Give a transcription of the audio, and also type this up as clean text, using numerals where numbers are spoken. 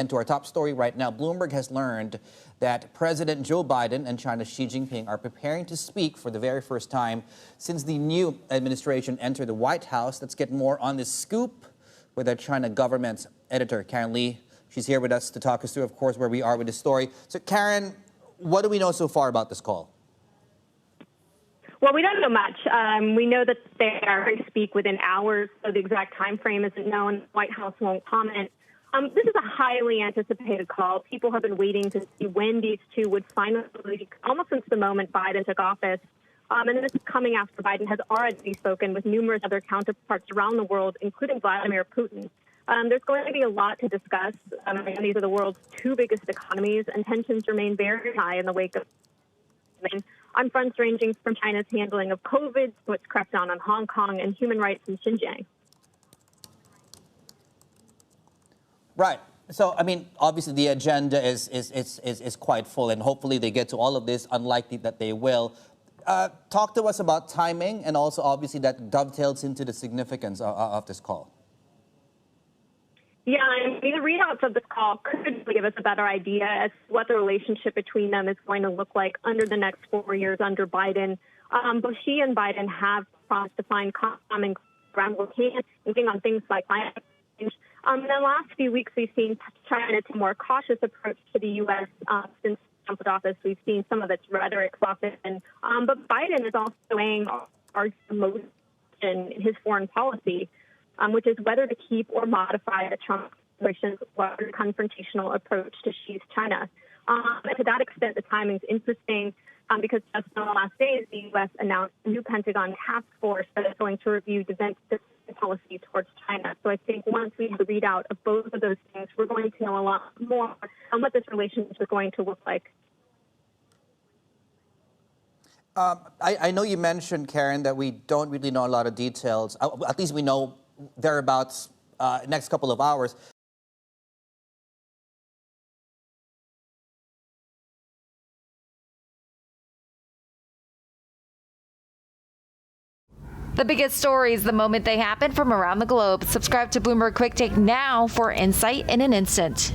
And to our top story right now, Bloomberg has learned that President Joe Biden and China's Xi Jinping are preparing to speak for the very first time since the new administration entered the White House. Let's get more on this scoop with our China government's editor, Karen Lee. She's here with us to talk us through, of course, where we are with this story. So, Karen, what do we know so far about this call? Well, we don't know much. We know that they are going to speak within hours, so the exact time frame isn't known. The White House won't comment. This is a highly anticipated call. People have been waiting to see when these two would finally, almost since the moment Biden took office. And this is coming after Biden has already spoken with numerous other counterparts around the world, including Vladimir Putin. There's going to be a lot to discuss. These are the world's two biggest economies, and tensions remain very high in the wake of on fronts ranging from China's handling of COVID to its crackdown on Hong Kong and human rights in Xinjiang. Right. So, I mean, obviously the agenda is quite full, and hopefully they get to all of this, unlikely that they will. Talk to us about timing, and also obviously that dovetails into the significance of this call. Yeah, I mean, the readouts of this call could give us a better idea as to what the relationship between them is going to look like under the next 4 years under Biden. Both Xi and Biden have promised to find common ground including on things like climate change. In the last few weeks, we've seen China take a more cautious approach to the U.S. Since Trump took office. We've seen some of its rhetoric soften. But Biden is also weighing our motion in his foreign policy, which is whether to keep or modify the Trump administration's larger confrontational approach to Xi's China. And to that extent, the timing is interesting because just in the last days, the U.S. announced a new Pentagon task force that is going to review defense policy towards China. So I think once we have the readout of both of those things, we're going to know a lot more on what this relationship is going to look like. I know you mentioned, Karen, that we don't really know a lot of details. At least we know thereabouts next couple of hours. The biggest stories the moment they happen from around the globe. Subscribe to Bloomberg Quick Take now for insight in an instant.